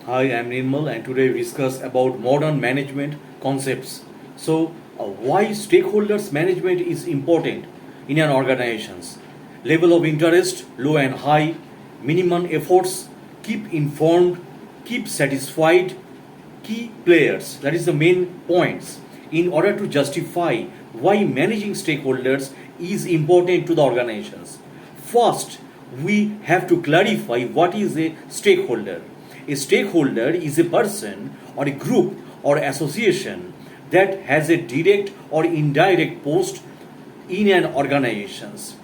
Hi, I'm Nirmal, and today we discuss about modern management concepts. Why stakeholders management is important in an organizations? Level of interest, low and high, minimum efforts, keep informed, keep satisfied, key players. That is the main points in order to justify why managing stakeholders is important to the organizations. First, we have to clarify what is a stakeholder. A stakeholder is a person or a group or association that has a direct or indirect post in an organizations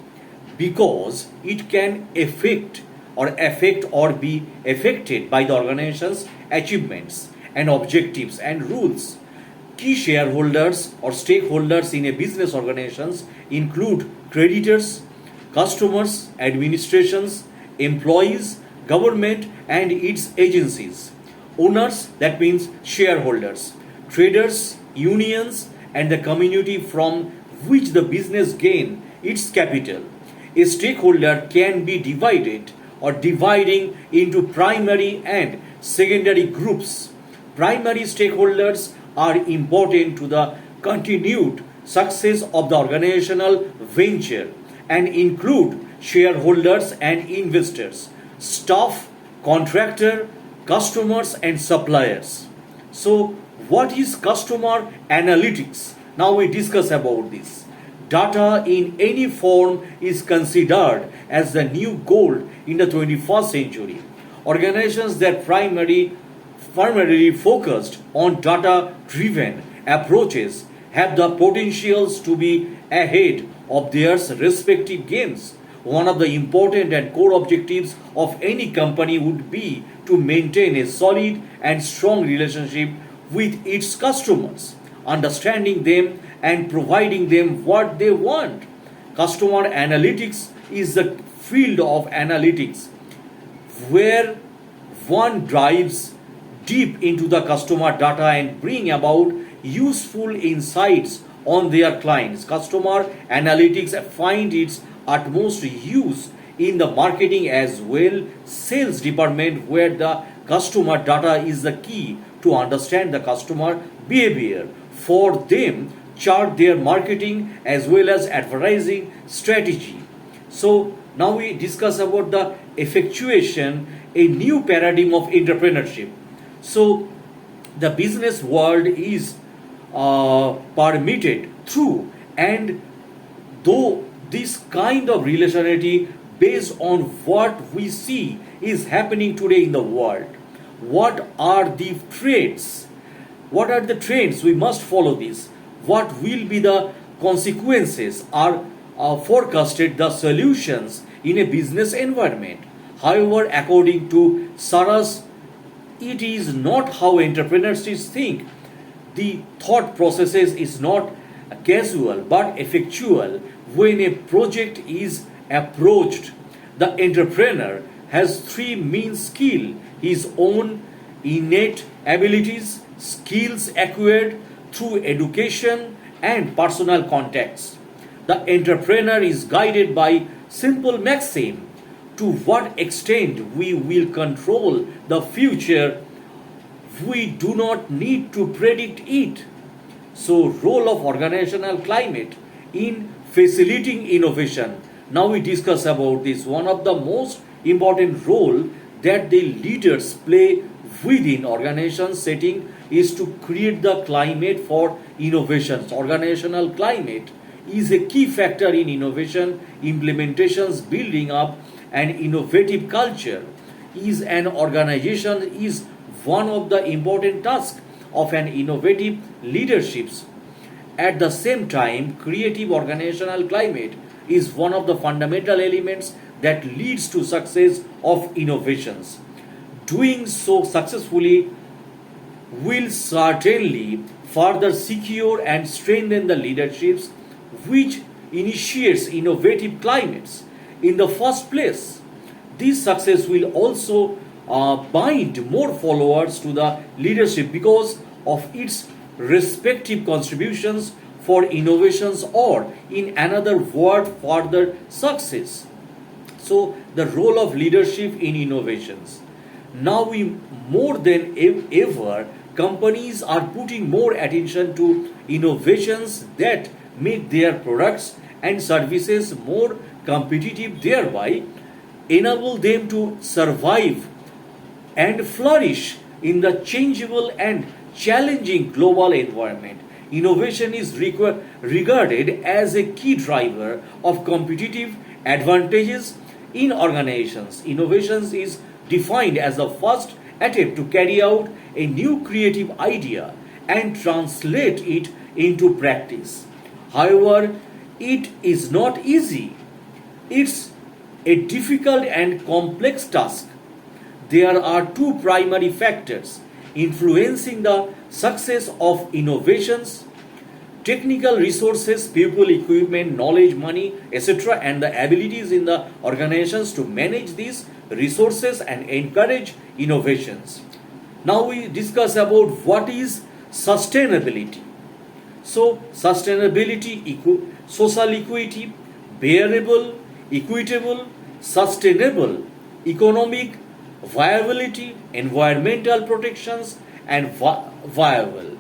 because it can affect or be affected by the organization's achievements and objectives and rules. Key shareholders or stakeholders in a business organizations include creditors, customers, administrations, employees, government and its agencies. Owners, that means shareholders, traders, unions, and the community from which the business gain its capital. A stakeholder can be divided or dividing into primary and secondary groups. Primary stakeholders are important to the continued success of the organizational venture and include shareholders and investors, staff, contractor, customers and suppliers. So what is customer analytics? Now we discuss about this. Data in any form is considered as the new gold in the 21st century. Organizations that primarily focused on data driven approaches have the potentials to be ahead of their respective games. One of the important and core objectives of any company would be to maintain a solid and strong relationship with its customers, understanding them and providing them what they want. Customer analytics is the field of analytics where one dives deep into the customer data and bring about useful insights on their clients. Customer analytics find its utmost use in the marketing as well sales department where the customer data is the key to understand the customer behavior for them chart their marketing as well as advertising strategy. So now we discuss about the effectuation, a new paradigm of entrepreneurship. So the business world is permitted through and though this kind of relationality based on what we see is happening today in the world. What are the trends? What are the trends? We must follow this. What will be the consequences are forecasted the solutions in a business environment. However, according to Saras, it is not how entrepreneurs think. The thought processes is not casual but effectual. When a project is approached, the entrepreneur has three main skills: his own innate abilities, skills acquired through education and personal contacts. The entrepreneur is guided by simple maxim: to what extent we will control the future, we do not need to predict it. So, role of organizational climate in facilitating innovation. Now we discuss about this. One of the most important role that the leaders play within organization setting is to create the climate for innovations. Organizational climate is a key factor in innovation implementations, building up an innovative culture is an organization is one of the important tasks of an innovative leaderships. At the same time, creative organizational climate is one of the fundamental elements that leads to success of innovations. Doing so successfully will certainly further secure and strengthen the leaderships which initiates innovative climates in the first place. This success will also bind more followers to the leadership because of its respective contributions for innovations or in another word further success. So the role of leadership in innovations. Now we more than ever, companies are putting more attention to innovations that make their products and services more competitive, thereby enable them to survive and flourish in the changeable and challenging global environment. Innovation is regarded as a key driver of competitive advantages in organizations. Innovations is defined as the first attempt to carry out a new creative idea and translate it into practice. However, it is not easy. It's a difficult and complex task. There are two primary factors influencing the success of innovations: technical resources, people, equipment, knowledge, money, etc., and the abilities in the organizations to manage these resources and encourage innovations. Now we discuss about what is sustainability. So, sustainability, social equity, bearable, equitable, sustainable, economic viability, environmental protections, and viable.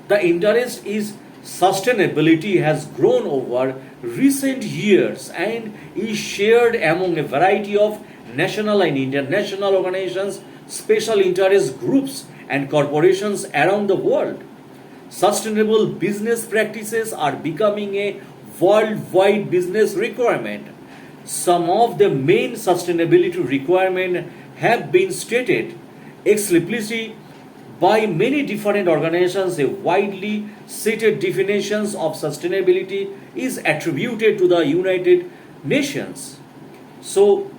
The interest is sustainability has grown over recent years and is shared among a variety of national and international organizations, special interest groups, and corporations around the world. Sustainable business practices are becoming a worldwide business requirement. Some of the main sustainability requirements have been stated explicitly by many different organizations. A widely cited definitions of sustainability is attributed to the United Nations. So,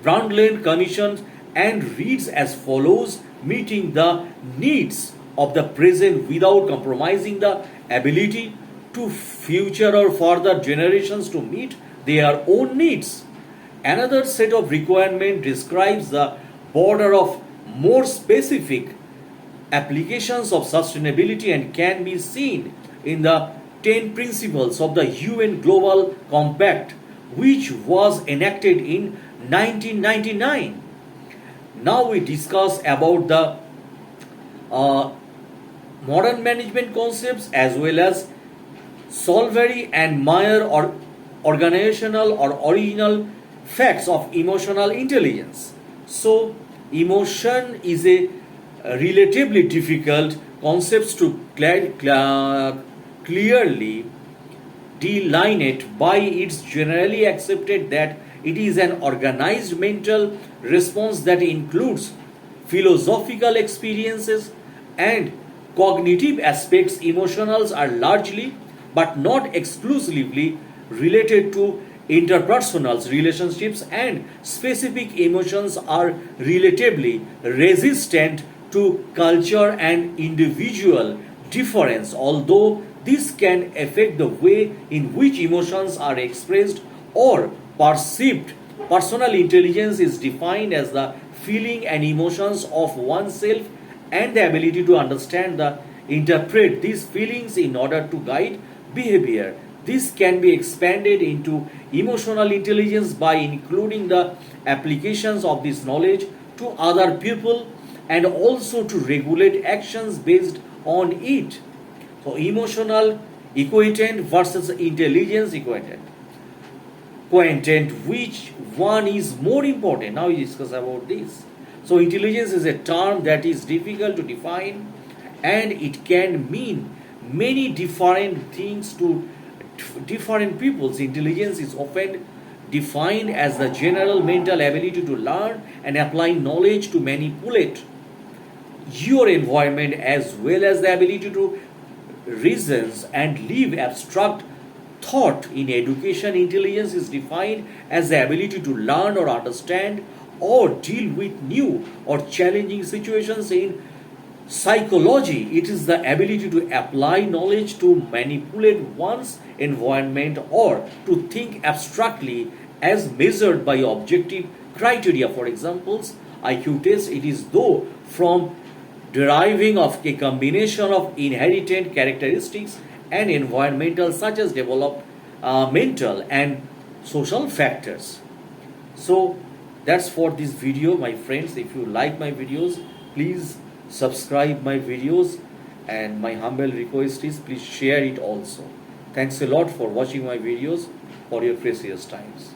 Brundtland Commission and reads as follows: meeting the needs of the present without compromising the ability to future or further generations to meet their own needs. Another set of requirements describes the border of more specific applications of sustainability and can be seen in the 10 principles of the UN Global Compact, which was enacted in 1999. Now we discuss about the modern management concepts as well as Solvery and Meyer or organizational or original facts of emotional intelligence. So, emotion is a relatively difficult concept to clearly delineate by it's generally accepted that it is an organized mental response that includes philosophical experiences and cognitive aspects. Emotionals are largely but not exclusively related to interpersonal relationships, and specific emotions are relatively resistant to culture and individual difference, although this can affect the way in which emotions are expressed or perceived. Personal intelligence is defined as the feeling and emotions of oneself and the ability to understand the interpret these feelings in order to guide behavior. This can be expanded into emotional intelligence by including the applications of this knowledge to other people and also to regulate actions based on it. So, emotional equatant versus intelligence equatant. Quantant, which one is more important? Now we discuss about this. So, intelligence is a term that is difficult to define and it can mean many different things to different peoples. Intelligence is often defined as the general mental ability to learn and apply knowledge to manipulate your environment as well as the ability to reason and live abstract thought. In education, intelligence is defined as the ability to learn or understand or deal with new or challenging situations. In psychology, it is the ability to apply knowledge to manipulate one's environment or to think abstractly as measured by objective criteria. For examples, IQ test, it is though from deriving of a combination of inherited characteristics and environmental such as developmental and social factors. So, That's for this video, my friends. If you like my videos, please subscribe my videos, and my humble request is please share it also. Thanks a lot for watching my videos, for your precious times.